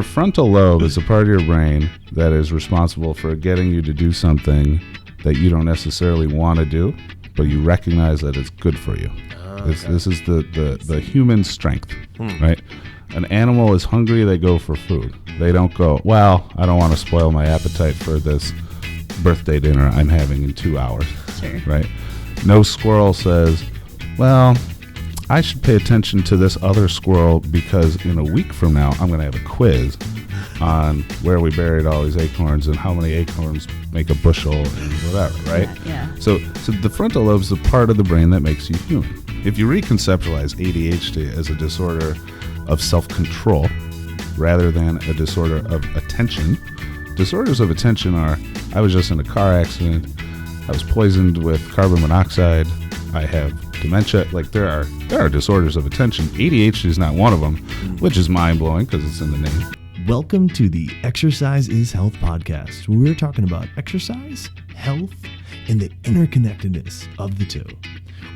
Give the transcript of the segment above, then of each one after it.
Your frontal lobe is a part of your brain that is responsible for getting you to do something that you don't necessarily want to do, but you recognize that it's good for you. This is the human strength, right? An animal is hungry, they go for food. They don't go, well, I don't want to spoil my appetite for this birthday dinner I'm having in 2 hours, right? No squirrel says, well, I should pay attention to this other squirrel because in a week from now, I'm going to have a quiz on where we buried all these acorns and how many acorns make a bushel and whatever, right? Yeah. So the frontal lobe is the part of the brain that makes you human. If you reconceptualize ADHD as a disorder of self-control rather than a disorder of attention, disorders of attention are, I was just in a car accident, I was poisoned with carbon monoxide, I have dementia. Like there are disorders of attention. ADHD is not one of them, which is mind-blowing because it's in the name. Welcome to the Exercise is Health podcast, where we're talking about exercise, health, and the interconnectedness of the two.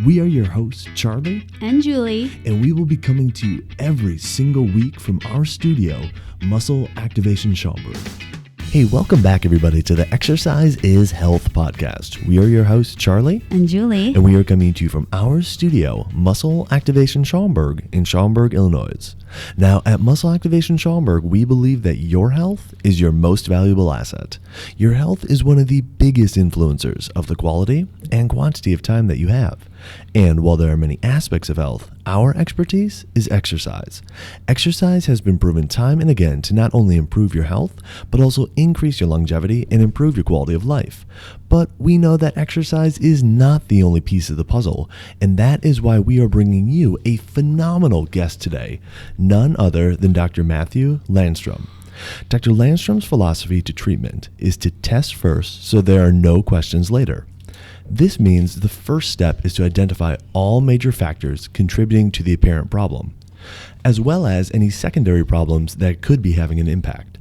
We are your hosts, Charlie and Julie, and we will be coming to you every single week from our studio, Muscle Activation Schaumburg. Hey, welcome back, everybody, to the Exercise is Health podcast. We are your hosts, Charlie and Julie, and we are coming to you from our studio, Muscle Activation Schaumburg in Schaumburg, Illinois. Now, at Muscle Activation Schaumburg, we believe that your health is your most valuable asset. Your health is one of the biggest influencers of the quality and quantity of time that you have. And while there are many aspects of health, our expertise is exercise. Exercise has been proven time and again to not only improve your health, but also increase your longevity and improve your quality of life. But we know that exercise is not the only piece of the puzzle, and that is why we are bringing you a phenomenal guest today, none other than Dr. Matthew Landstrom. Dr. Landstrom's philosophy to treatment is to test first so there are no questions later. This means the first step is to identify all major factors contributing to the apparent problem, as well as any secondary problems that could be having an impact.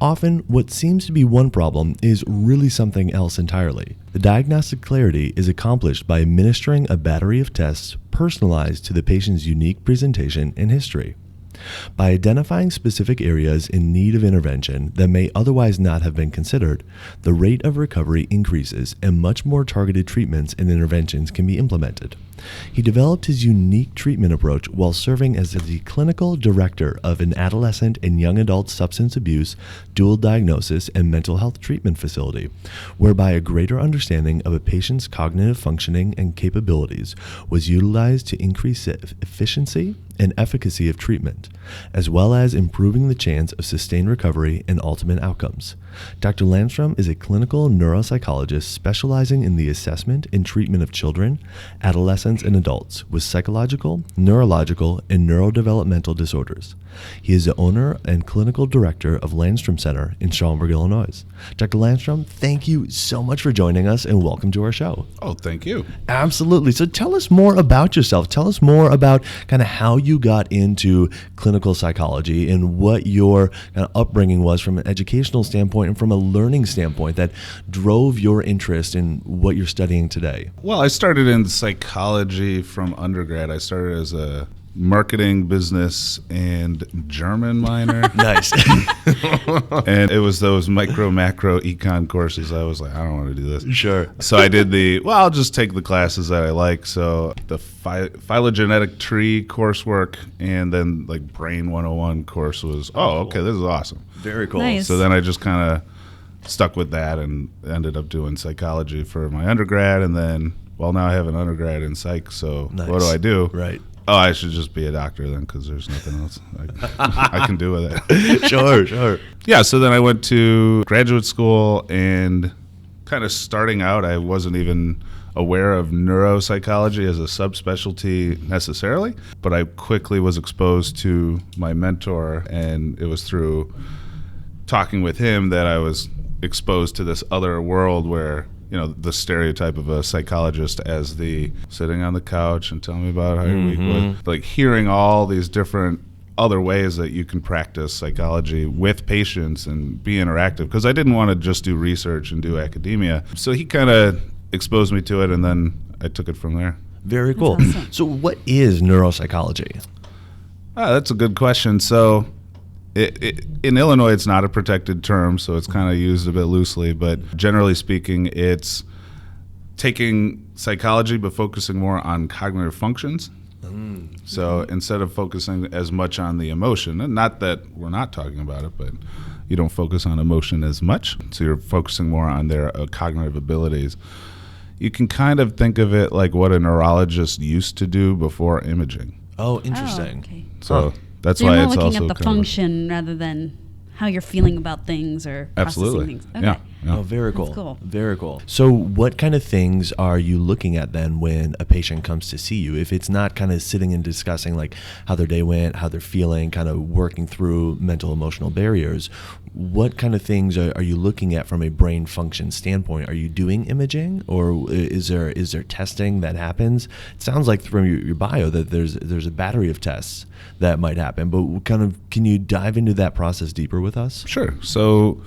Often, what seems to be one problem is really something else entirely. The diagnostic clarity is accomplished by administering a battery of tests personalized to the patient's unique presentation and history. By identifying specific areas in need of intervention that may otherwise not have been considered, the rate of recovery increases and much more targeted treatments and interventions can be implemented. He developed his unique treatment approach while serving as the clinical director of an adolescent and young adult substance abuse, dual diagnosis, and mental health treatment facility, whereby a greater understanding of a patient's cognitive functioning and capabilities was utilized to increase the efficiency and efficacy of treatment, as well as improving the chance of sustained recovery and ultimate outcomes. Dr. Landstrom is a clinical neuropsychologist specializing in the assessment and treatment of children, adolescents, and adults with psychological, neurological, and neurodevelopmental disorders. He is the owner and clinical director of Landstrom Center in Schaumburg, Illinois. Dr. Landstrom, thank you so much for joining us and welcome to our show. Oh, thank you. Absolutely. So tell us more about yourself. Tell us more about kind of how you got into clinical psychology and what your kind of upbringing was from an educational standpoint and from a learning standpoint that drove your interest in what you're studying today. Well, I started in psychology from undergrad. I started as a marketing, business, and German minor. Nice. And it was those micro, macro econ courses. I was like, I don't want to do this. Sure. So I did I'll just take the classes that I like. So the phylogenetic tree coursework and then like Brain 101 course was, okay, this is awesome. Very cool. Nice. So then I just kind of stuck with that and ended up doing psychology for my undergrad. And then, now I have an undergrad in psych. So Nice. What do I do? Right. Oh, I should just be a doctor then because there's nothing else I can do with it. Sure. Yeah, so then I went to graduate school and kind of starting out, I wasn't even aware of neuropsychology as a subspecialty necessarily, but I quickly was exposed to my mentor, and it was through talking with him that I was exposed to this other world where, the stereotype of a psychologist as the sitting on the couch and telling me about how your week was. Like hearing all these different other ways that you can practice psychology with patients and be interactive. Because I didn't want to just do research and do academia. So he kind of exposed me to it, and then I took it from there. Very cool. Awesome. So what is neuropsychology? That's a good question. So In Illinois, it's not a protected term, so it's kind of used a bit loosely. But generally speaking, it's taking psychology but focusing more on cognitive functions. So instead of focusing as much on the emotion, and not that we're not talking about it, but you don't focus on emotion as much, so you're focusing more on their cognitive abilities. You can kind of think of it like what a neurologist used to do before imaging. Oh, interesting. Oh, okay. So that's So you're why more it's looking also at the kind function rather than how you're feeling about things or Absolutely. processing things. Okay. Yeah. Oh, very cool. That's cool. Very cool. So what kind of things are you looking at then when a patient comes to see you? If it's not kind of sitting and discussing like how their day went, how they're feeling, kind of working through mental emotional barriers, what kind of things are you looking at from a brain function standpoint? Are you doing imaging, or is there testing that happens? It sounds like from your bio that there's a battery of tests that might happen, but kind of can you dive into that process deeper with us? Sure. So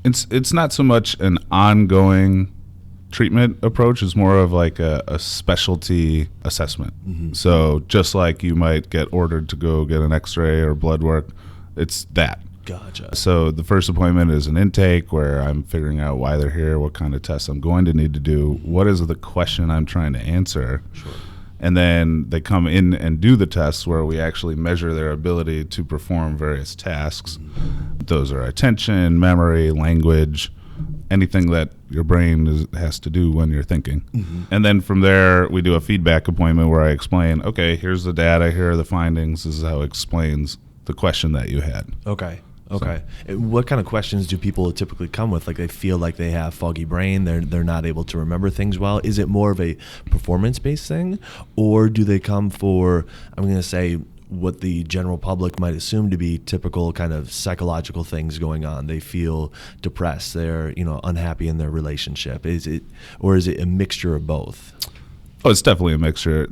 it's not so much an ongoing treatment approach. It's more of like a specialty assessment. So just like you might get ordered to go get an x-ray or blood work, it's that. Gotcha. So the first appointment is an intake where I'm figuring out why they're here, what kind of tests I'm going to need to do, what is the question I'm trying to answer. Sure. And then they come in and do the tests where we actually measure their ability to perform various tasks. Those are attention, memory, language, anything that your brain has to do when you're thinking. And then from there, we do a feedback appointment where I explain, okay, here's the data, here are the findings, this is how it explains the question that you had. Okay. And what kind of questions do people typically come with? Like they feel like they have foggy brain, they're not able to remember things well. Is it more of a performance-based thing, or do they come for, I'm going to say, what the general public might assume to be typical kind of psychological things going on? They feel depressed, they're unhappy in their relationship. Is it a mixture of both? Oh, it's definitely a mixture.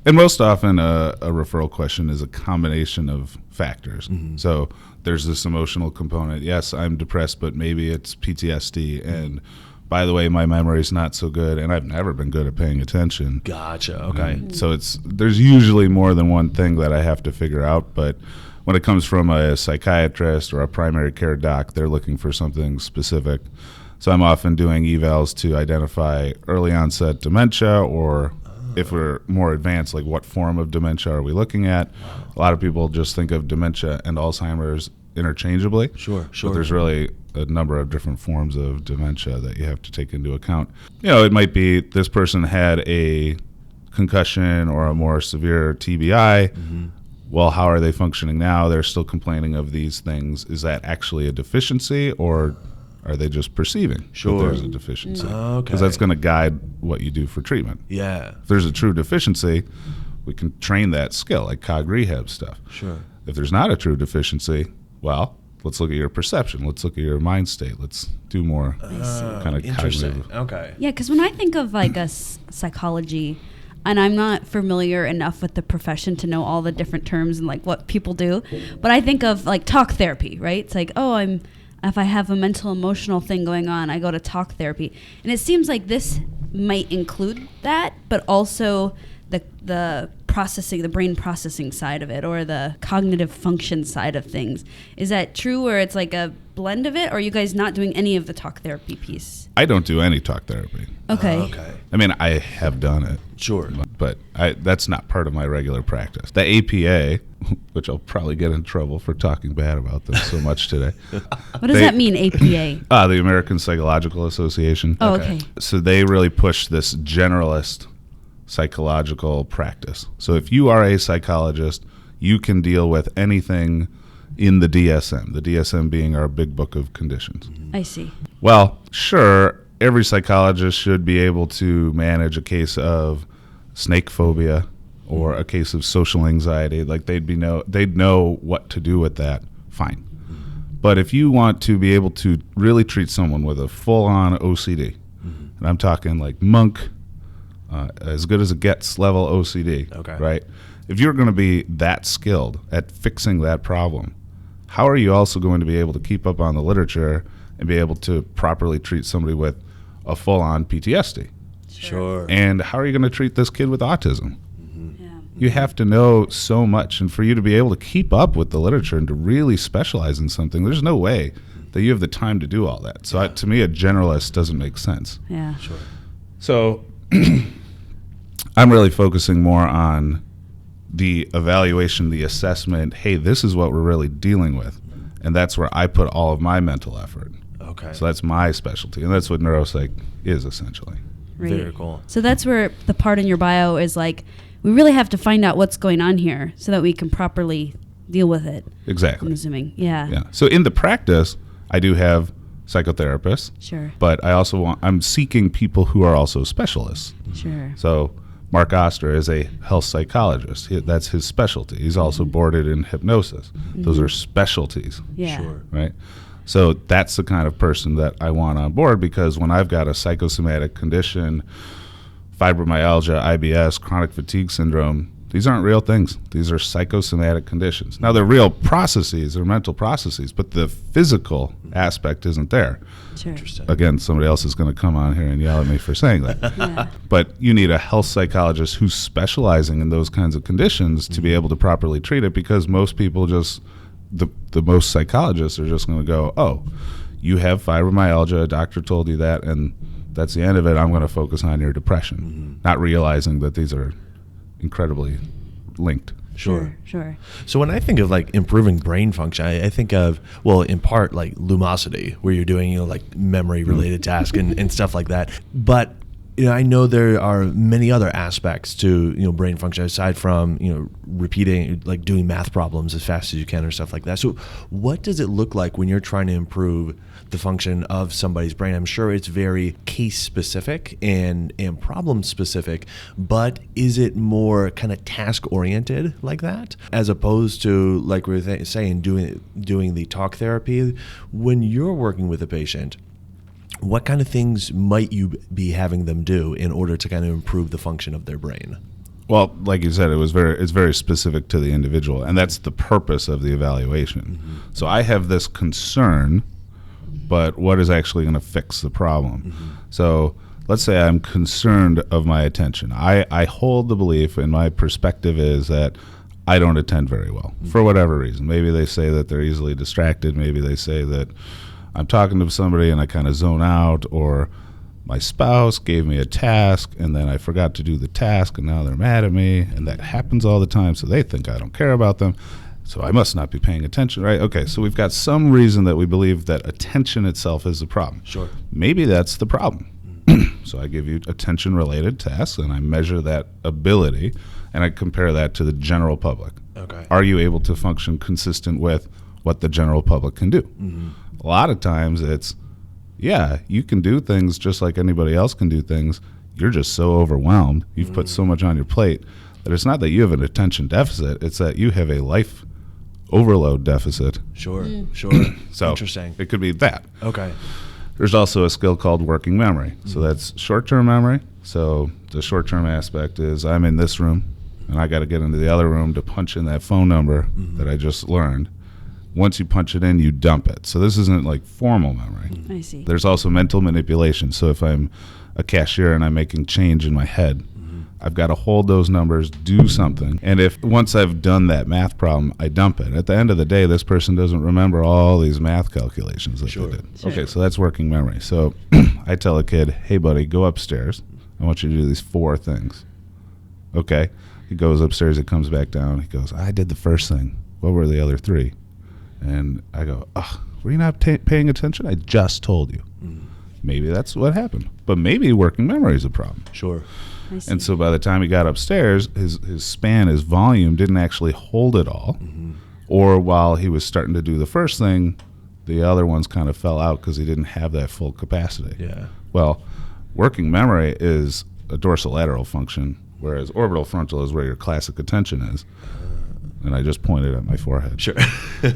And most often a referral question is a combination of factors. So there's this emotional component. Yes, I'm depressed, but maybe it's PTSD. And by the way, my memory's not so good, and I've never been good at paying attention. Gotcha. Okay. So there's usually more than one thing that I have to figure out. But when it comes from a psychiatrist or a primary care doc, they're looking for something specific. So I'm often doing evals to identify early onset dementia, or if we're more advanced, like what form of dementia are we looking at? A lot of people just think of dementia and Alzheimer's interchangeably. Sure. But there's really a number of different forms of dementia that you have to take into account. It might be this person had a concussion or a more severe TBI. Well, how are they functioning now? They're still complaining of these things. Is that actually a deficiency, or are they just perceiving that there's a deficiency? Okay. Because that's going to guide what you do for treatment. Yeah. If there's a true deficiency, we can train that skill, like cog rehab stuff. Sure. If there's not a true deficiency, well, let's look at your perception. Let's look at your mind state. Let's do more kind of Interesting. cognitive. Okay. Yeah, because when I think of like psychology, and I'm not familiar enough with the profession to know all the different terms and like what people do, but I think of like talk therapy, right? It's like, if I have a mental emotional thing going on, I go to talk therapy. And it seems like this might include that, but also the processing, the brain processing side of it, or the cognitive function side of things. Is that true, where it's like a blend of it, or are you guys not doing any of the talk therapy piece? I don't do any talk therapy. Okay. I mean, I have done it. Sure. But that's not part of my regular practice. The APA, which I'll probably get in trouble for talking bad about them so much today. What does that mean, APA? The American Psychological Association. Oh, okay. So they really push this generalist psychological practice. So if you are a psychologist, you can deal with anything in the DSM being our big book of conditions. I see. Well, sure, every psychologist should be able to manage a case of snake phobia or a case of social anxiety. Like they'd know what to do with that. Fine. But if you want to be able to really treat someone with a full-on OCD, and I'm talking like monk, as good as it gets level OCD, right? If you're going to be that skilled at fixing that problem, how are you also going to be able to keep up on the literature and be able to properly treat somebody with a full-on PTSD? Sure. And how are you going to treat this kid with autism? You have to know so much. And for you to be able to keep up with the literature and to really specialize in something, there's no way that you have the time to do all that. So to me, a generalist doesn't make sense. Yeah. Sure. So I'm really focusing more on the evaluation, the assessment. Hey, this is what we're really dealing with. And that's where I put all of my mental effort. Okay. So that's my specialty. And that's what neuropsych is essentially. Right. Very cool. So that's where the part in your bio is like, we really have to find out what's going on here so that we can properly deal with it. Exactly. I'm assuming. Yeah. Yeah. So in the practice, I do have psychotherapists. Sure. But I'm seeking people who are also specialists. Sure. So Mark Oster is a health psychologist. That's his specialty. He's also boarded in hypnosis. Those are specialties, Yeah. Sure. right? So that's the kind of person that I want on board, because when I've got a psychosomatic condition, fibromyalgia, IBS, chronic fatigue syndrome, these aren't real things. These are psychosomatic conditions. Now, they're real processes, they're mental processes, but the physical aspect isn't there. Sure. Interesting. Again, somebody else is going to come on here and yell at me for saying that. Yeah. But you need a health psychologist who's specializing in those kinds of conditions to be able to properly treat it, because most people just, the most psychologists are just going to go, oh, you have fibromyalgia, a doctor told you that, and that's the end of it. I'm going to focus on your depression, not realizing that these are incredibly linked. Sure. Sure. So when I think of like improving brain function, I think of, well, in part like lumosity, where you're doing, like memory related tasks and stuff like that. But I know there are many other aspects to brain function aside from repeating, like doing math problems as fast as you can or stuff like that. So what does it look like when you're trying to improve the function of somebody's brain? I'm sure it's very case specific and problem specific, but is it more kind of task oriented like that, as opposed to, like we were saying, doing the talk therapy? When you're working with a patient, what kind of things might you be having them do in order to kind of improve the function of their brain? Well, like you said, it's very specific to the individual, and that's the purpose of the evaluation. So I have this concern, but what is actually going to fix the problem? So let's say I'm concerned of my attention. I hold the belief, and my perspective is that I don't attend very well for whatever reason. Maybe they say that they're easily distracted. Maybe they say that I'm talking to somebody and I kind of zone out, or my spouse gave me a task and then I forgot to do the task and now they're mad at me, and that happens all the time, so they think I don't care about them, so I must not be paying attention, right? Okay, so we've got some reason that we believe that attention itself is the problem. Sure. Maybe that's the problem. So I give you attention-related tasks and I measure that ability and I compare that to the general public. Okay. Are you able to function consistent with what the general public can do? A lot of times it's, yeah, you can do things just like anybody else can do things. You're just so overwhelmed. You've put so much on your plate that it's not that you have an attention deficit. It's that you have a life overload deficit. Sure. Sure. So Interesting. it could be that. Okay. There's also a skill called working memory. So that's short-term memory. So the short-term aspect is I'm in this room and I got to get into the other room to punch in that phone number that I just learned. Once you punch it in, you dump it. So this isn't like formal memory. I see. There's also mental manipulation. So if I'm a cashier and I'm making change in my head, I've got to hold those numbers, do something. And if once I've done that math problem, I dump it. At the end of the day, this person doesn't remember all these math calculations that they did. Sure. Okay, so that's working memory. So I tell a kid, hey, buddy, go upstairs. I want you to do these 4 things. Okay. He goes upstairs. He comes back down. He goes, I did the first thing. What were the other 3? And I go, were you not paying attention? I just told you. Maybe that's what happened. But maybe working memory is a problem. Sure. I see. And so by the time he got upstairs, his span, his volume didn't actually hold it all. Or while he was starting to do the first thing, the other ones kind of fell out because he didn't have that full capacity. Yeah. Well, working memory is a dorsolateral function, whereas orbital frontal is where your classic attention is. And I just pointed at my forehead. Sure.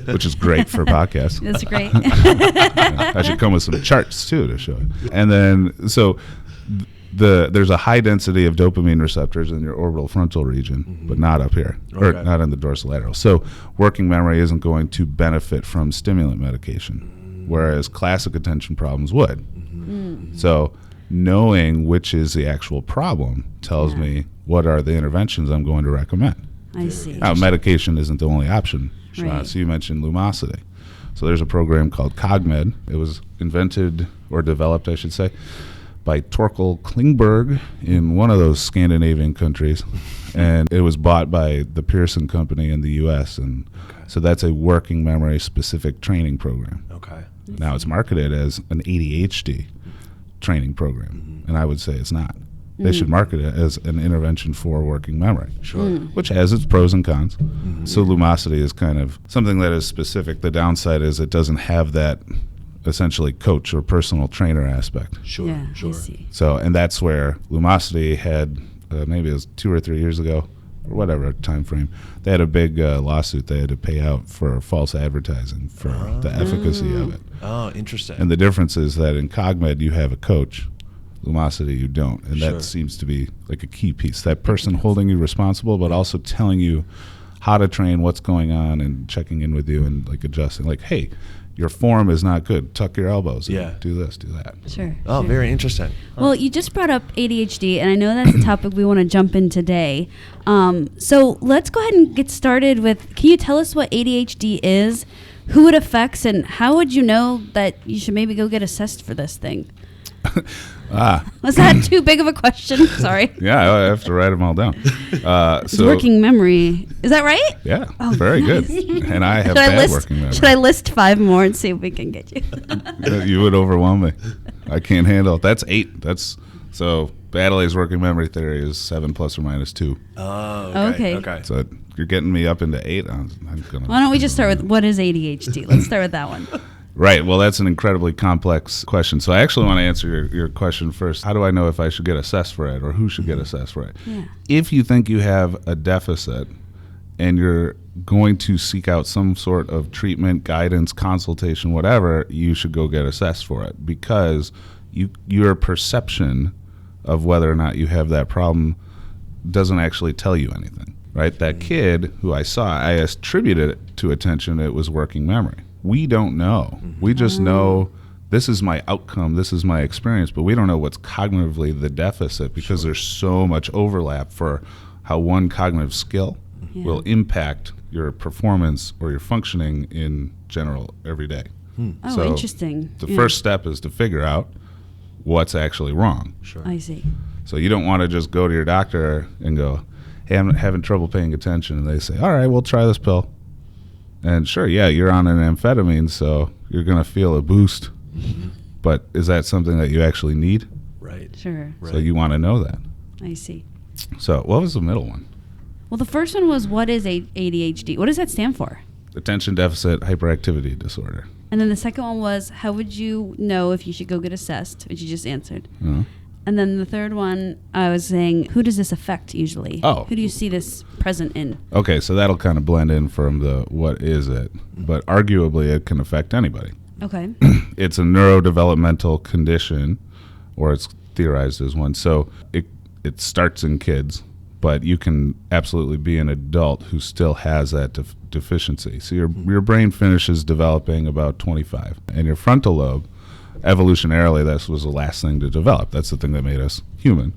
Which is great for podcasts. That's great. Yeah, I should come with some charts too to show it. And then, so there's a high density of dopamine receptors in your orbital frontal region, but not up here, or not in the dorsolateral. So working memory isn't going to benefit from stimulant medication, whereas classic attention problems would. So knowing which is the actual problem tells me what are the interventions I'm going to recommend. I see. Now, medication isn't the only option. Right. So you mentioned Lumosity. So there's a program called CogMed. It was invented, or developed, I should say, by Torkel Klingberg in one of those Scandinavian countries. And it was bought by the Pearson Company in the U.S. And so that's a working memory specific training program. Okay. Now it's marketed as an ADHD training program. And I would say it's not. They should market it as an intervention for working memory. Sure. Which has its pros and cons. So Lumosity is kind of something that is specific. The downside is it doesn't have that essentially coach or personal trainer aspect. Sure. Yeah, Sure. I see. So, and that's where Lumosity had, maybe it was 2 or 3 years ago, or whatever time frame, they had a big lawsuit they had to pay out for false advertising for the efficacy of it. Oh, interesting. And the difference is that in CogMed you have a coach. Lumosity you don't, and Sure. that seems to be like a key piece. That person holding you responsible, but also telling you how to train, what's going on, and checking in with you and like adjusting. Like, hey, your form is not good. Tuck your elbows. And Yeah. do this, do that. Sure. Oh, sure. very interesting. Well, you just brought up ADHD, and I know that's a topic we want to jump in today. So let's go ahead and get started with, can you tell us what ADHD is, who it affects, and how would you know that you should maybe go get assessed for this thing? Was that too big of a question? Sorry. Yeah, I have to write them all down. It's working memory. Is that right? Yeah, Oh, very nice. good. And I have Should bad I list, working memory. should I list 5 more and see if we can get you? You would overwhelm me. I can't handle it. That's 8. That's so Baddeley's working memory theory is 7 plus or minus 2. Oh, okay. Okay. So you're getting me up into 8. I'm gonna. Why don't we just start with what is ADHD? Let's start with that one. Right. Well, that's an incredibly complex question. So I actually want to answer your question first. How do I know if I should get assessed for it, or who should get assessed for it? Yeah. If you think you have a deficit and you're going to seek out some sort of treatment, guidance, consultation, whatever, you should go get assessed for it, because your perception of whether or not you have that problem doesn't actually tell you anything, right? That kid who I saw, I attributed it to attention. It was working memory. We don't know. We just know this is my outcome, this is my experience, but we don't know what's cognitively the deficit, because there's so much overlap for how one cognitive skill will impact your performance or your functioning in general every day. Oh, So interesting. The Yeah. first step is to figure out what's actually wrong. Sure. I see. So you don't want to just go to your doctor and go, hey, I'm having trouble paying attention. And they say, all right, we'll try this pill. And sure, yeah, you're on an amphetamine, so you're going to feel a boost. But is that something that you actually need? Right. Sure. Right. So you want to know that. I see. So what was the middle one? Well, the first one was, what is ADHD? What does that stand for? Attention deficit hyperactivity disorder. And then the second one was, how would you know if you should go get assessed, which you just answered. Uh-huh. And then the third one, I was saying, who does this affect usually? Oh. Who do you see this present in? Okay, so that'll kind of blend in from the what is it, but arguably it can affect anybody. Okay. It's a neurodevelopmental condition, or it's theorized as one. So it starts in kids, but you can absolutely be an adult who still has that deficiency. So your brain finishes developing about 25, and your frontal lobe, evolutionarily, this was the last thing to develop. That's the thing that made us human.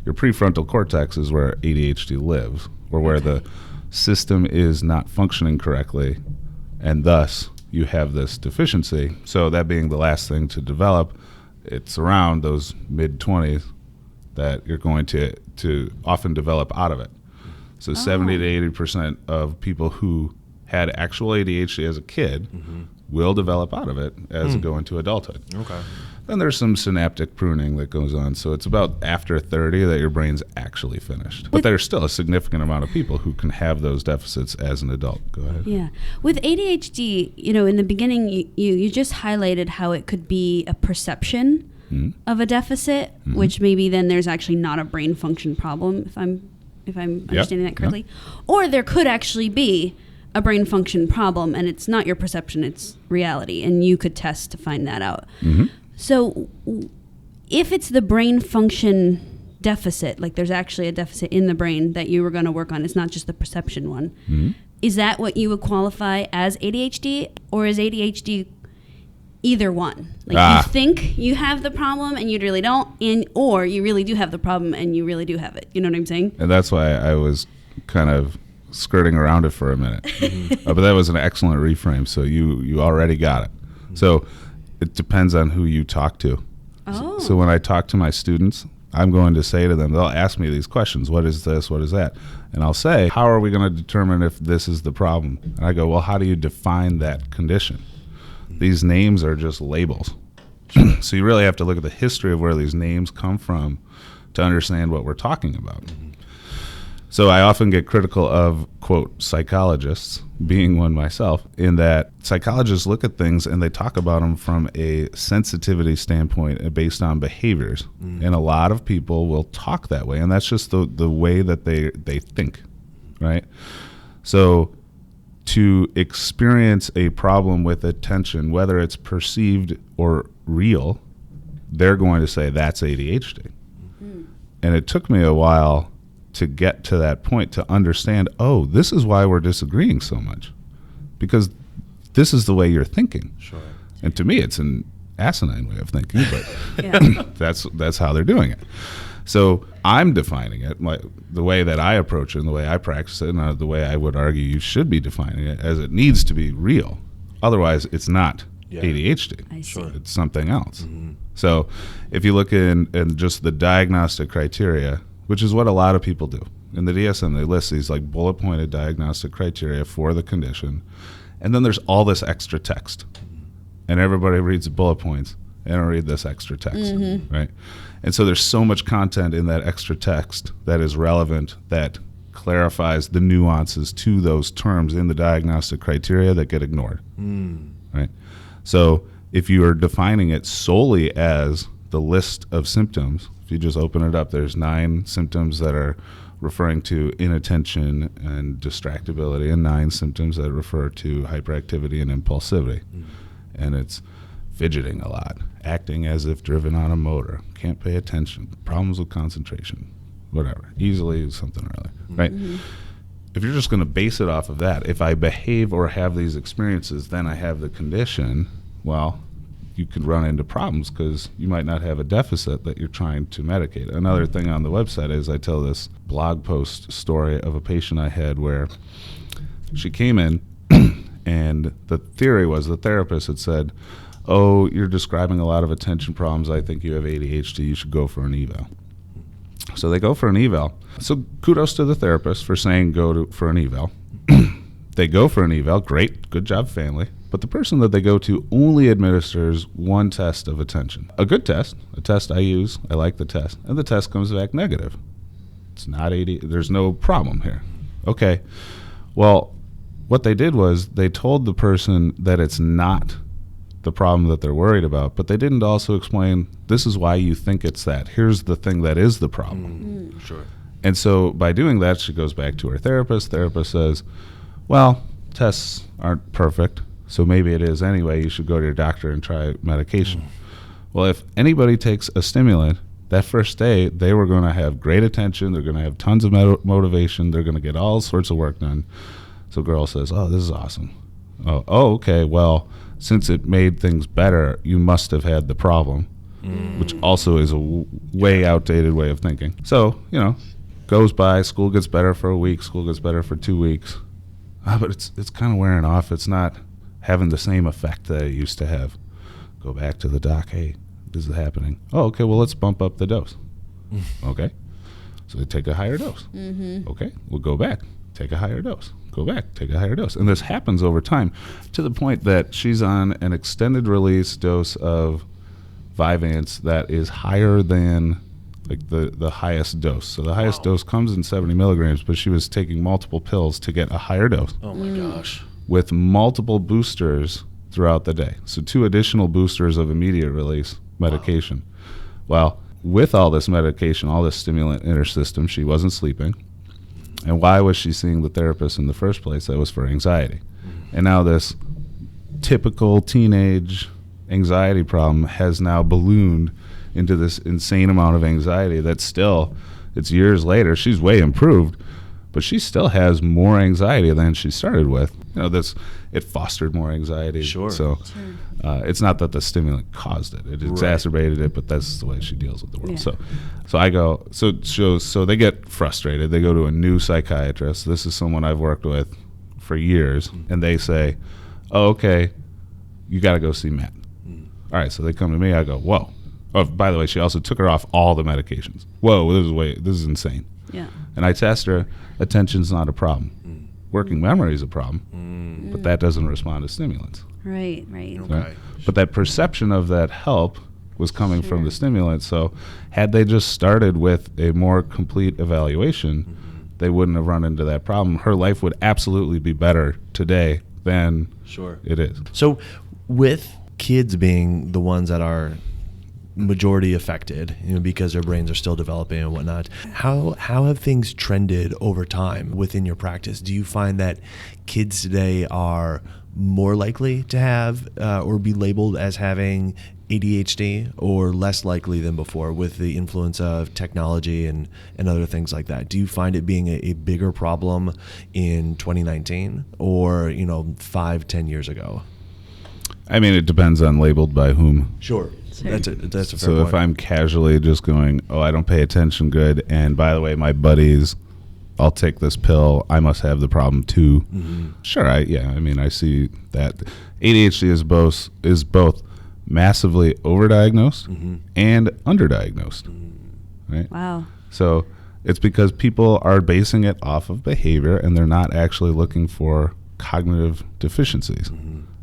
Your prefrontal cortex is where ADHD lives, or where the system is not functioning correctly, and thus you have this deficiency. So that being the last thing to develop, it's around those mid-20s that you're going to often develop out of it. So 70 to 80% of people who had actual ADHD as a kid will develop out of it as they go into adulthood. Okay. Then there's some synaptic pruning that goes on. So it's about after 30 that your brain's actually finished. But there's still a significant amount of people who can have those deficits as an adult. Go ahead. Yeah. With ADHD, in the beginning, you just highlighted how it could be a perception of a deficit, which maybe then there's actually not a brain function problem, if I'm understanding that correctly. Or there could actually be a brain function problem, and it's not your perception, it's reality, and you could test to find that out. So if it's the brain function deficit, like there's actually a deficit in the brain that you were going to work on, it's not just the perception one, is that what you would qualify as ADHD? Or is ADHD either one. Like you think you have the problem and you really don't, or you really do have the problem and you really do have it. You know what I'm saying? And that's why I was kind of skirting around it for a minute. But that was an excellent reframe. So you already got it. So it depends on who you talk to. Oh. So when I talk to my students, I'm going to say to them, they'll ask me these questions. What is this? What is that? And I'll say, how are we going to determine if this is the problem? And I go, well, how do you define that condition? These names are just labels. So you really have to look at the history of where these names come from to understand what we're talking about. So I often get critical of, quote, psychologists, being one myself, in that psychologists look at things and they talk about them from a sensitivity standpoint based on behaviors. And a lot of people will talk that way, and that's just the way that they think, right? So to experience a problem with attention, whether it's perceived or real, they're going to say that's ADHD. And it took me a while to get to that point to understand, oh, this is why we're disagreeing so much, because this is the way you're thinking. Sure. And to me, it's an asinine way of thinking, but that's how they're doing it. So I'm defining it the way that I approach it and the way I practice it, and the way I would argue you should be defining it, as it needs to be real. Otherwise, it's not ADHD. I see. It's something else. So if you look in just the diagnostic criteria, which is what a lot of people do. In the DSM, they list these like bullet-pointed diagnostic criteria for the condition, and then there's all this extra text. And everybody reads the bullet points and don't read this extra text, right? And so there's so much content in that extra text that is relevant, that clarifies the nuances to those terms in the diagnostic criteria that get ignored, right? So if you are defining it solely as the list of symptoms, if you just open it up, there's 9 symptoms that are referring to inattention and distractibility, and 9 symptoms that refer to hyperactivity and impulsivity. And it's fidgeting a lot, acting as if driven on a motor, can't pay attention, problems with concentration, whatever, easily something or other, right? If you're just going to base it off of that, if I behave or have these experiences, then I have the condition, well, you could run into problems because you might not have a deficit that you're trying to medicate. Another thing on the website is I tell this blog post story of a patient I had where she came in and the theory was the therapist had said, oh, you're describing a lot of attention problems. I think you have ADHD. You should go for an eval. So they go for an eval. So kudos to the therapist for saying for an eval. They go for an eval. Great. Good job, family. But the person that they go to only administers one test of attention. A good test, a test I use, I like the test, and the test comes back negative. It's not there's no problem here. Okay, well, what they did was they told the person that it's not the problem that they're worried about, but they didn't also explain, this is why you think it's that. Here's the thing that is the problem. Sure. And so by doing that, she goes back to her therapist. Therapist says, well, tests aren't perfect, so maybe it is anyway. You should go to your doctor and try medication. Well, if anybody takes a stimulant, that first day, they were going to have great attention. They're going to have tons of motivation. They're going to get all sorts of work done. So girl says, oh, this is awesome. Oh, okay, well, since it made things better, you must have had the problem, which also is a way outdated way of thinking. So, goes by, school gets better for a week, school gets better for 2 weeks. But it's kind of wearing off. It's not having the same effect that it used to have. Go back to the doc. Hey, this is happening. Oh, okay, well, let's bump up the dose. Okay. So they take a higher dose. Okay, we'll go back. Take a higher dose. Go back. Take a higher dose. And this happens over time to the point that she's on an extended release dose of Vyvanse that is higher than like the highest dose. So the highest dose comes in 70 milligrams, but she was taking multiple pills to get a higher dose. Oh my gosh. With multiple boosters throughout the day. So 2 additional boosters of immediate release medication. Well, with all this medication, all this stimulant in her system, she wasn't sleeping. And why was she seeing the therapist in the first place? That was for anxiety. And now this typical teenage anxiety problem has now ballooned into this insane amount of anxiety that still, it's years later, she's way improved, but she still has more anxiety than she started with. It fostered more anxiety. Sure. So it's not that the stimulant caused it; it exacerbated it. But that's the way she deals with the world. Yeah. So I go. So they get frustrated. They go to a new psychiatrist. This is someone I've worked with for years, and they say, "Oh, okay, you got to go see Matt." All right. So they come to me. I go, "Whoa." Oh, by the way, she also took her off all the medications. Whoa, this is insane. Yeah. And I test her. Attention's not a problem. Working memory is a problem, but that doesn't respond to stimulants. Right. Okay. But that perception of that help was coming from the stimulant. So had they just started with a more complete evaluation, they wouldn't have run into that problem. Her life would absolutely be better today than it is. So with kids being the ones that are majority affected, because their brains are still developing and whatnot, how have things trended over time within your practice? Do you find that kids today are more likely to have or be labeled as having ADHD, or less likely than before with the influence of technology and other things like that? Do you find it being a bigger problem in 2019 or 5-10 years ago? I mean, it depends on labeled by whom. Sure. That's a fair So point. if I'm casually just going, oh, I don't pay attention good, and by the way, my buddies, I'll take this pill, I must have the problem too. Sure, I see that ADHD is both massively overdiagnosed and underdiagnosed. Right? Wow. So it's because people are basing it off of behavior, and they're not actually looking for cognitive deficiencies.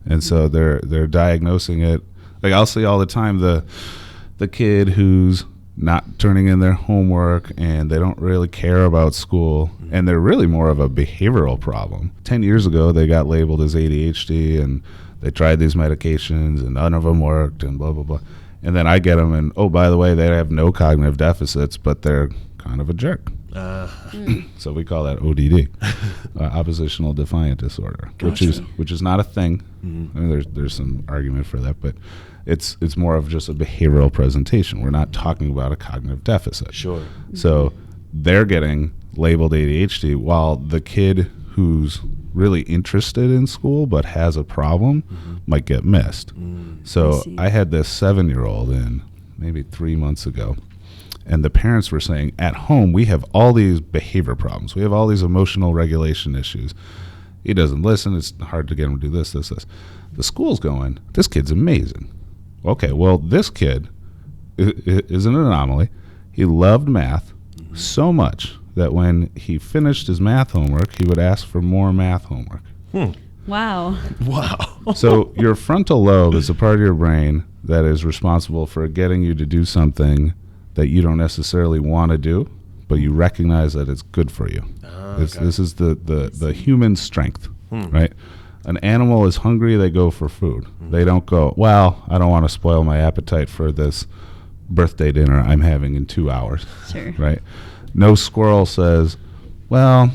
And so they're diagnosing it. Like I'll see all the time the kid who's not turning in their homework and they don't really care about school, and they're really more of a behavioral problem. 10 years ago, they got labeled as ADHD and they tried these medications and none of them worked and blah, blah, blah. And then I get them and, oh, by the way, they have no cognitive deficits, but they're kind of a jerk. So we call that ODD, oppositional defiant disorder, which is not a thing. I mean, there's some argument for that, but it's more of just a behavioral presentation. We're not talking about a cognitive deficit. Sure. So they're getting labeled ADHD, while the kid who's really interested in school but has a problem might get missed. So I had this 7-year-old in maybe 3 months ago, and the parents were saying, at home, we have all these behavior problems. We have all these emotional regulation issues. He doesn't listen. It's hard to get him to do this. The school's going, this kid's amazing. Okay, well, this kid is an anomaly. He loved math so much that when he finished his math homework, he would ask for more math homework. Wow. So your frontal lobe is a part of your brain that is responsible for getting you to do something that you don't necessarily want to do, but you recognize that it's good for you. This is the human strength, right? An animal is hungry, they go for food. They don't go, well, I don't want to spoil my appetite for this birthday dinner I'm having in 2 hours. Sure. Right? No squirrel says, well,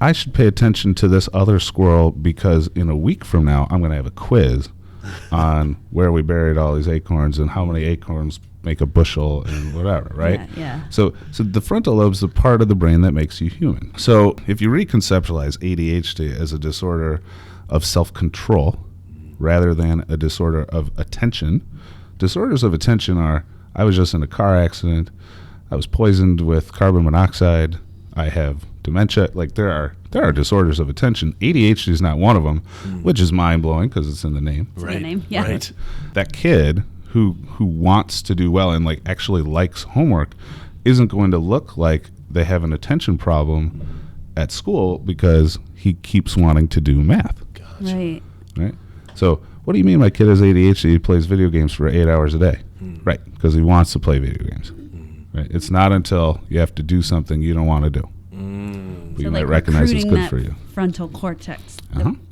I should pay attention to this other squirrel because in a week from now I'm going to have a quiz on where we buried all these acorns and how many acorns make a bushel and whatever, right? Yeah. So the frontal lobe's the part of the brain that makes you human. So if you reconceptualize ADHD as a disorder of self-control rather than a disorder of attention, disorders of attention are, I was just in a car accident, I was poisoned with carbon monoxide, I have dementia. Like there are disorders of attention. ADHD is not one of them, which is mind-blowing because it's in the name. Right. That kid who wants to do well and like actually likes homework isn't going to look like they have an attention problem at school because he keeps wanting to do math. Right. So what do you mean my kid has ADHD? He plays video games for 8 hours a day. Right, because he wants to play video games. Right. It's not until you have to do something you don't want to do. But you might recognize it's good for you. Frontal cortex.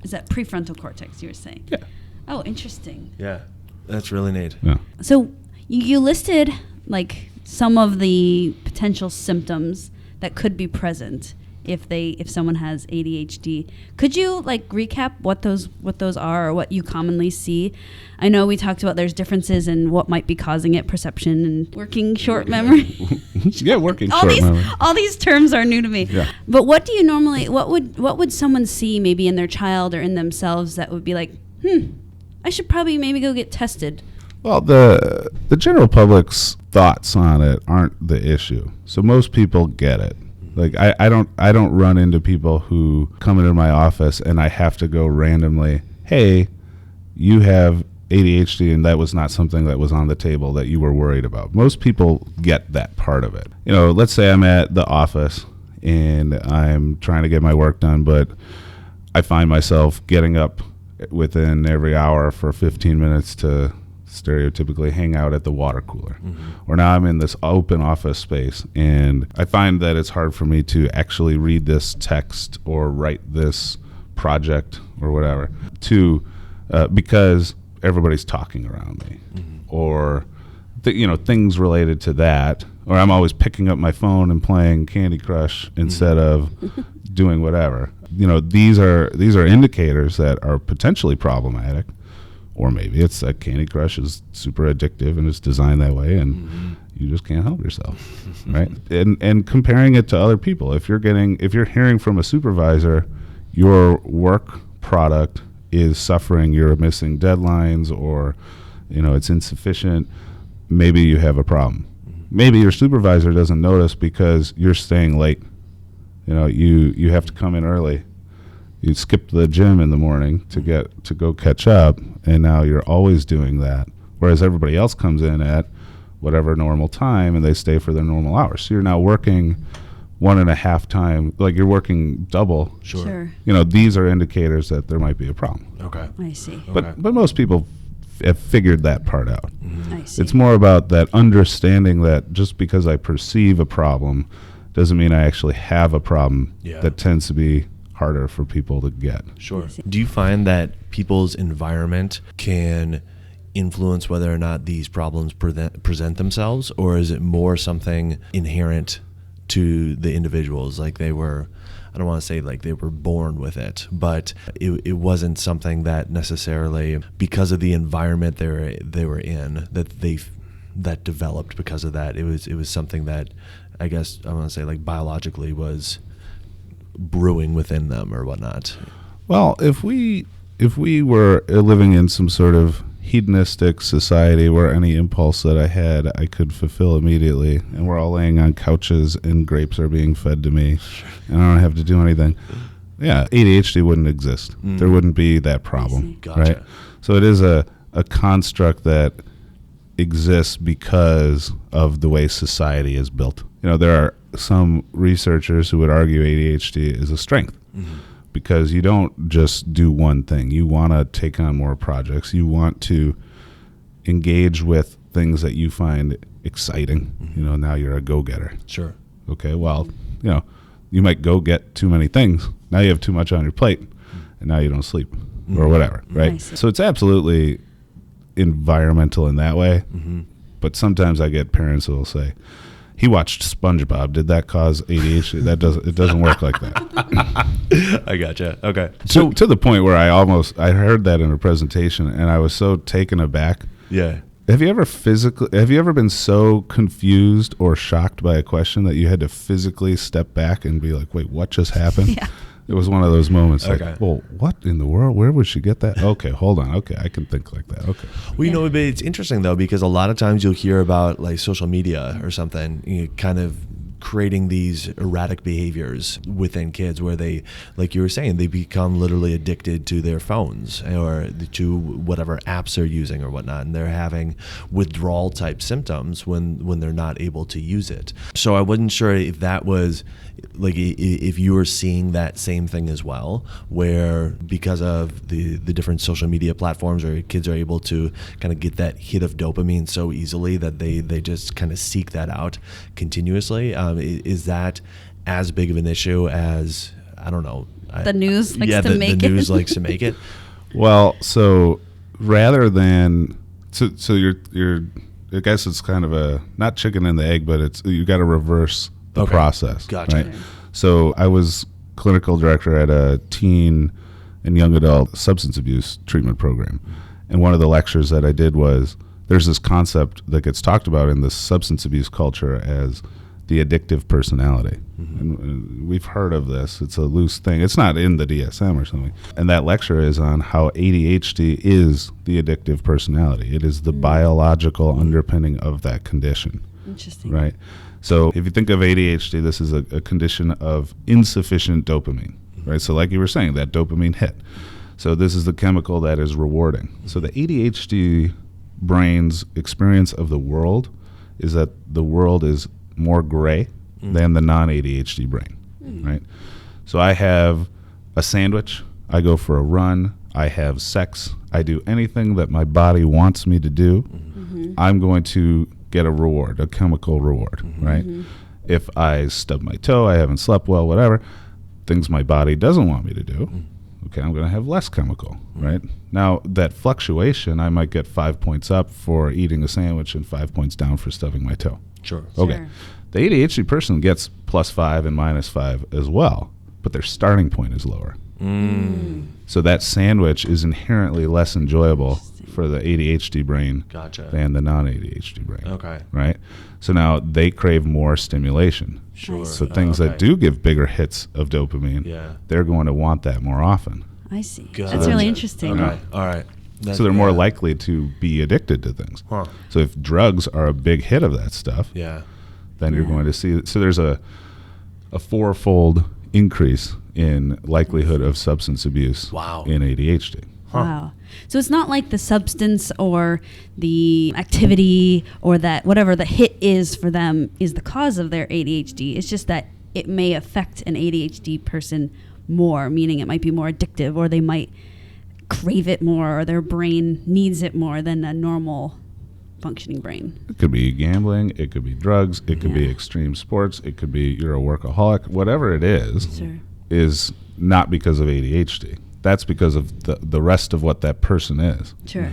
Is that prefrontal cortex you were saying? Yeah. Oh, interesting. Yeah, that's really neat. Yeah. So you listed like some of the potential symptoms that could be present if someone has ADHD. Could you like recap what those are or what you commonly see? I know we talked about there's differences in what might be causing it, perception and working short memory. Yeah, working short memory. All these terms are new to me. Yeah. But what do you normally what would someone see maybe in their child or in themselves that would be like, I should probably maybe go get tested? Well, the general public's thoughts on it aren't the issue. So most people get it. Like I don't run into people who come into my office and I have to go randomly, hey, you have ADHD and that was not something that was on the table that you were worried about. Most people get that part of it. You know, let's say I'm at the office and I'm trying to get my work done, but I find myself getting up within every hour for 15 minutes to stereotypically hang out at the water cooler. Or now I'm in this open office space and I find that it's hard for me to actually read this text or write this project or whatever because everybody's talking around me or things related to that, or I'm always picking up my phone and playing Candy Crush instead of doing whatever. These are indicators that are potentially problematic. Or maybe it's that Candy Crush is super addictive and it's designed that way and you just can't help yourself, right? And comparing it to other people. If you're hearing from a supervisor, your work product is suffering, you're missing deadlines or, it's insufficient, maybe you have a problem. Maybe your supervisor doesn't notice because you're staying late. You have to come in early. You skipped the gym in the morning to go catch up, and now you're always doing that. Whereas everybody else comes in at whatever normal time, and they stay for their normal hours. So you're now working 1.5 times, like you're working double. Sure. These are indicators that there might be a problem. Okay. I see. But most people have figured that part out. I see. It's more about that understanding that just because I perceive a problem doesn't mean I actually have a problem. That tends to be harder for people to get. Sure. Do you find that people's environment can influence whether or not these problems present themselves, or is it more something inherent to the individuals? Like I don't want to say like they were born with it, but it wasn't something that necessarily because of the environment they were in that developed because of that. It was something that I guess I want to say like biologically was brewing within them or whatnot. Well, if we were living in some sort of hedonistic society where any impulse that I had I could fulfill immediately, and we're all laying on couches and grapes are being fed to me and I don't have to do anything, ADHD wouldn't exist. There wouldn't be that problem. Gotcha. Right? So it is a construct that exists because of the way society is built. There are some researchers who would argue ADHD is a strength because you don't just do one thing. You want to take on more projects. You want to engage with things that you find exciting. Now you're a go-getter. Sure. Okay, well, you might go get too many things. Now you have too much on your plate, and now you don't sleep or whatever, right? So it's absolutely environmental in that way. But sometimes I get parents who will say, he watched SpongeBob. Did that cause ADHD? It doesn't work like that. I gotcha. Okay. So to the point where I heard that in a presentation and I was so taken aback. Yeah. Have you ever been so confused or shocked by a question that you had to physically step back and be like, wait, what just happened? Yeah. It was one of those moments Okay. like, well, what in the world? Where would she get that? Okay, hold on. Okay, I can think like that. Okay. Well, but it's interesting, though, because a lot of times you'll hear about like social media or something, kind of creating these erratic behaviors within kids where they, like you were saying, they become literally addicted to their phones or to whatever apps they're using or whatnot, and they're having withdrawal type symptoms when they're not able to use it. So I wasn't sure if that was like if you were seeing that same thing as well, where because of the different social media platforms, or kids are able to kind of get that hit of dopamine so easily that they just kind of seek that out continuously. Is that as big of an issue as, I don't know, the news likes to make the it? news likes to make it? Well, so rather than so you're I guess it's kind of a not chicken and the egg, but it's you got to reverse the process. Gotcha. Right? So I was clinical director at a teen and young adult substance abuse treatment program. And one of the lectures that I did was, there's this concept that gets talked about in the substance abuse culture as the addictive personality. And we've heard of this. It's a loose thing. It's not in the DSM or something. And that lecture is on how ADHD is the addictive personality. It is the biological underpinning of that condition. Interesting. Right? So if you think of ADHD, this is a condition of insufficient dopamine. Right? So like you were saying, that dopamine hit. So this is the chemical that is rewarding. So the ADHD brain's experience of the world is that the world is more gray than the non-ADHD brain, right? So I have a sandwich, I go for a run, I have sex, I do anything that my body wants me to do, I'm going to get a reward, a chemical reward, right? If I stub my toe, I haven't slept well, whatever, things my body doesn't want me to do, okay, I'm going to have less chemical, right? Now, that fluctuation, I might get 5 points up for eating a sandwich and 5 points down for stubbing my toe. Sure. Okay. Sure. The ADHD person gets +5 and -5 as well, but their starting point is lower. So that sandwich is inherently less enjoyable for the ADHD brain than the non-ADHD brain. Okay. Right? So now they crave more stimulation. Sure. So things that do give bigger hits of dopamine, they're going to want that more often. I see. Gotcha. That's really interesting. Okay. All right. So they're more likely to be addicted to things. Huh. So if drugs are a big hit of that stuff, then you're going to see. So there's a fourfold increase in likelihood of substance abuse in ADHD. Wow. So it's not like the substance or the activity or that whatever the hit is for them is the cause of their ADHD. It's just that it may affect an ADHD person more, meaning it might be more addictive, or they might crave it more, or their brain needs it more than a normal functioning brain. It could be gambling, it could be drugs, it could be extreme sports, it could be you're a workaholic, whatever it is not because of ADHD. That's because of the rest of what that person is. Sure.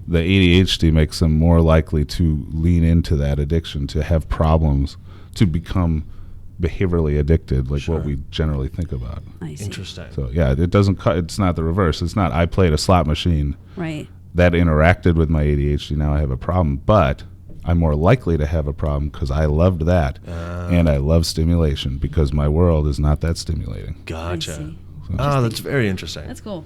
The ADHD makes them more likely to lean into that addiction, to have problems, to become behaviorally addicted, like what we generally think about. I see. Interesting. So yeah, it doesn't it's not the reverse. It's not I played a slot machine. Right. That interacted with my ADHD, now I have a problem, but I'm more likely to have a problem because I loved that, and I love stimulation because my world is not that stimulating. Gotcha. Oh, that's very interesting. That's cool.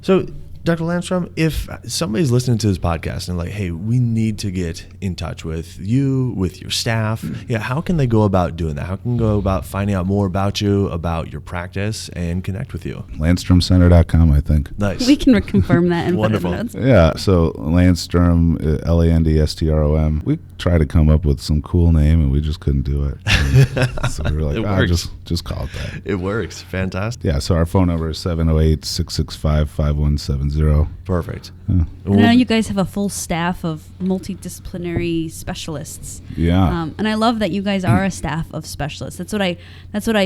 So, Dr. Landstrom, if somebody's listening to this podcast and like, hey, we need to get in touch with you, with your staff, how can they go about doing that? How can they go about finding out more about you, about your practice, and connect with you? LandstromCenter.com, I think. Nice. We can confirm that and Wonderful. put it in the notes. Yeah, so Landstrom, Landstrom. We tried to come up with some cool name, and we just couldn't do it. So we were like, just call it that. It works. Fantastic. Yeah, so our phone number is 708-665-5170. Perfect. And I know you guys have a full staff of multidisciplinary specialists. Yeah. And I love that you guys are a staff of specialists. That's what I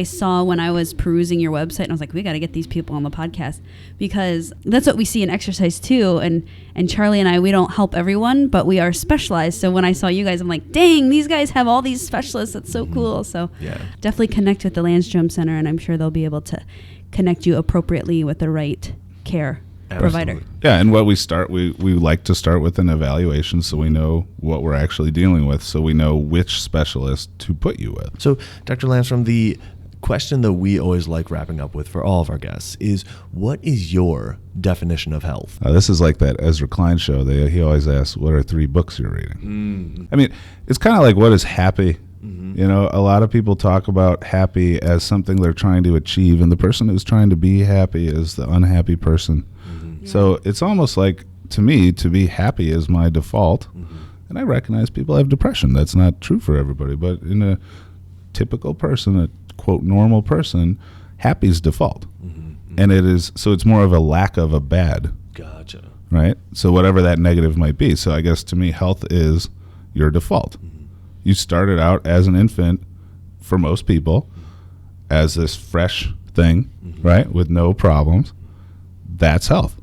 saw when I was perusing your website, and I was like, we got to get these people on the podcast, because that's what we see in exercise too. And Charlie and I, we don't help everyone, but we are specialized. So when I saw you guys, I'm like, dang, these guys have all these specialists. That's so cool. So definitely connect with the Landstrom Center, and I'm sure they'll be able to connect you appropriately with the right care provider. Yeah, and what we like to start with an evaluation so we know what we're actually dealing with, so we know which specialist to put you with. So, Dr. Landstrom, the question that we always like wrapping up with for all of our guests is, what is your definition of health? This is like that Ezra Klein show. He always asks, what are 3 books you're reading? I mean, it's kind of like, what is happy? You know, a lot of people talk about happy as something they're trying to achieve, and the person who's trying to be happy is the unhappy person. So it's almost like, to me, to be happy is my default. And I recognize people have depression. That's not true for everybody. But in a typical person, a quote normal person, happy is default. And it is, so it's more of a lack of a bad. Gotcha. Right? So whatever that negative might be. So I guess to me, health is your default. You started out as an infant, for most people, as this fresh thing, right, with no problems. That's health.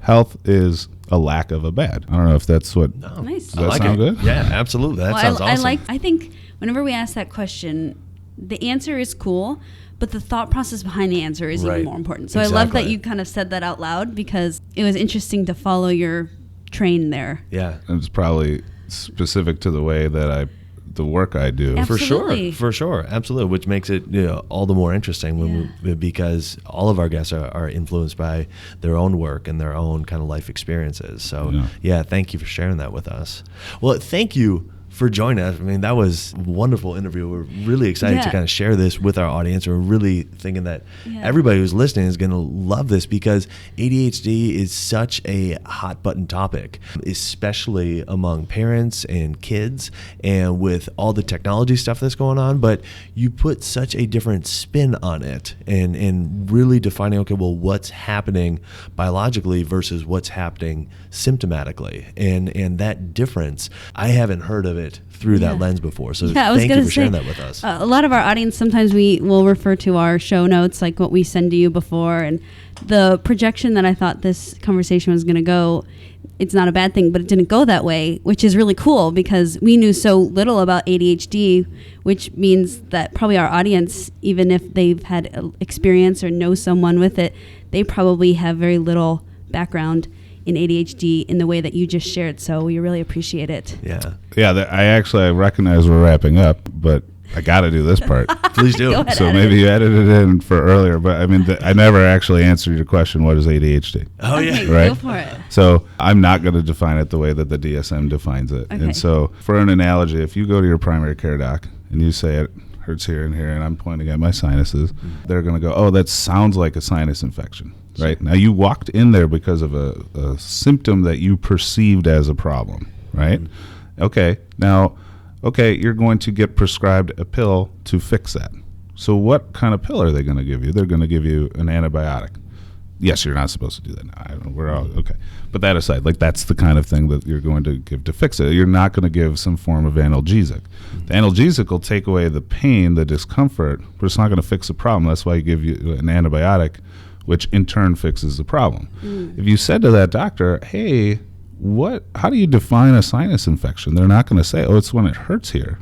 Health is a lack of a bad. I don't know if that's what. No. Nice. Does that sound good? Yeah, absolutely. That sounds awesome. I think whenever we ask that question, the answer is cool, but the thought process behind the answer is Right. even more important. So I love that Exactly. you kind of said that out loud, because it was interesting to follow your train there. Yeah. And it's probably specific to the way that the work I do. Absolutely. For sure, absolutely. Which makes it all the more interesting because all of our guests are influenced by their own work and their own kind of life experiences. So yeah, thank you for sharing that with us. Well, thank you for joining us. I mean, that was a wonderful interview. We're really excited to kind of share this with our audience. We're really thinking that everybody who's listening is going to love this, because ADHD is such a hot button topic, especially among parents and kids, and with all the technology stuff that's going on. But you put such a different spin on it, and really defining, okay, well, what's happening biologically versus what's happening symptomatically, and that difference, I haven't heard of it through that lens before. So thank you for sharing that with us. A lot of our audience, sometimes we will refer to our show notes, like what we send to you before, and the projection that I thought this conversation was going to go, it's not a bad thing, but it didn't go that way, which is really cool, because we knew so little about ADHD, which means that probably our audience, even if they've had experience or know someone with it, they probably have very little background in ADHD in the way that you just shared. So we really appreciate it. Yeah. I recognize we're wrapping up, but I got to do this part. Please do. Go ahead, So maybe you edited it in for earlier, but I mean, I never actually answered your question, what is ADHD? Oh, Okay, yeah. Right. Go for it. So I'm not going to define it the way that the DSM defines it. Okay. And so for an analogy, if you go to your primary care doc and you say it hurts here and here, and I'm pointing at my sinuses, they're going to go, oh, that sounds like a sinus infection. Right. Now you walked in there because of a symptom that you perceived as a problem. Right. Okay. Now, you're going to get prescribed a pill to fix that. So what kind of pill are they going to give you? They're going to give you an antibiotic. Yes, you're not supposed to do that. No, I don't know. We're all okay. But that aside, like, that's the kind of thing that you're going to give to fix it. You're not going to give some form of analgesic. The analgesic will take away the pain, the discomfort, but it's not going to fix the problem. That's why you give you an antibiotic, which in turn fixes the problem. If you said to that doctor, hey, how do you define a sinus infection? They're not going to say, oh, it's when it hurts here.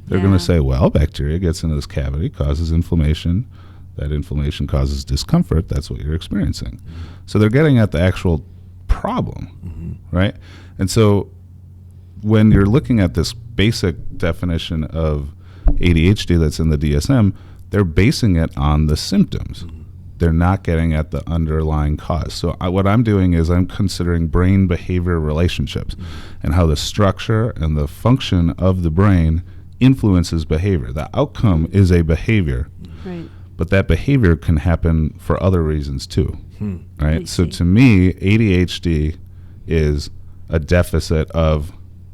They're going to say, well, bacteria gets into this cavity, causes inflammation. That inflammation causes discomfort. That's what you're experiencing. So they're getting at the actual problem, right? And so when you're looking at this basic definition of ADHD that's in the DSM, they're basing it on the symptoms. They're not getting at the underlying cause. So what I'm doing is I'm considering brain behavior relationships and how the structure and the function of the brain influences behavior. The outcome is a behavior, Right. but that behavior can happen for other reasons too, right? I So see. to me, ADHD is a deficit of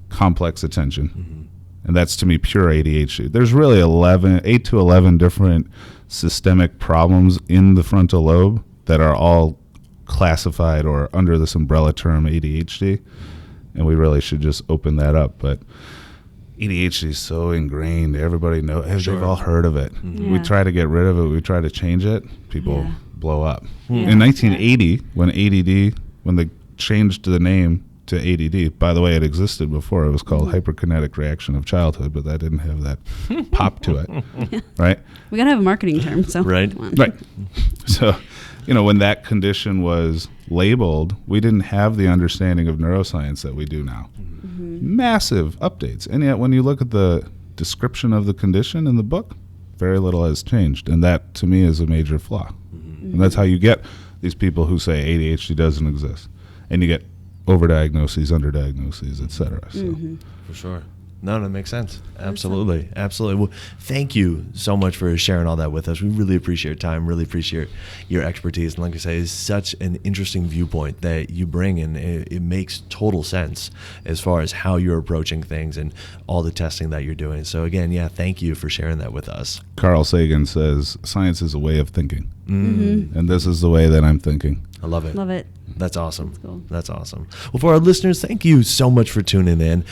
complex attention. And that's, to me, pure ADHD. There's really 8 to 11 different systemic problems in the frontal lobe that are all classified or under this umbrella term ADHD, and we really should just open that up. But ADHD is so ingrained. Everybody knows. They've all heard of it. We Yeah. try to get rid of it. We try to change it. People blow up. Yeah. In 1980, when they changed the name to ADD, by the way, it existed before. It was called hyperkinetic reaction of childhood, but that didn't have that pop to it, right? We got to have a marketing term. So Right. come on. Right. So, when that condition was labeled, we didn't have the understanding of neuroscience that we do now. Massive updates. And yet when you look at the description of the condition in the book, very little has changed. And that, to me, is a major flaw. And that's how you get these people who say ADHD doesn't exist. And you get overdiagnoses, underdiagnoses, et cetera. So. For sure. No, that makes sense. Absolutely. Absolutely. Well, thank you so much for sharing all that with us. We really appreciate your time, really appreciate your expertise. And like I say, it's such an interesting viewpoint that you bring, and it makes total sense as far as how you're approaching things and all the testing that you're doing. So again, thank you for sharing that with us. Carl Sagan says, science is a way of thinking. And this is the way that I'm thinking. I love it. Love it. That's awesome. That's cool. That's awesome. Well, for our listeners, thank you so much for tuning in.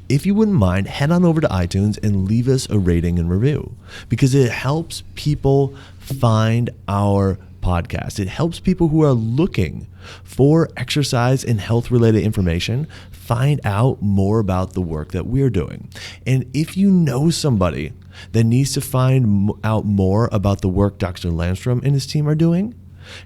If you wouldn't mind, head on over to iTunes and leave us a rating and review, because it helps people find our podcast. It helps people who are looking for exercise and health-related information find out more about the work that we're doing. And if you know somebody that needs to find out more about the work Dr. Landstrom and his team are doing,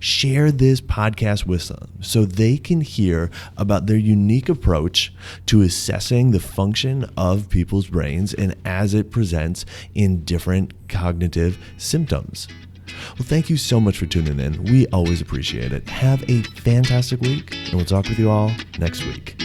share this podcast with them so they can hear about their unique approach to assessing the function of people's brains and as it presents in different cognitive symptoms. Well, thank you so much for tuning in. We always appreciate it. Have a fantastic week, and we'll talk with you all next week.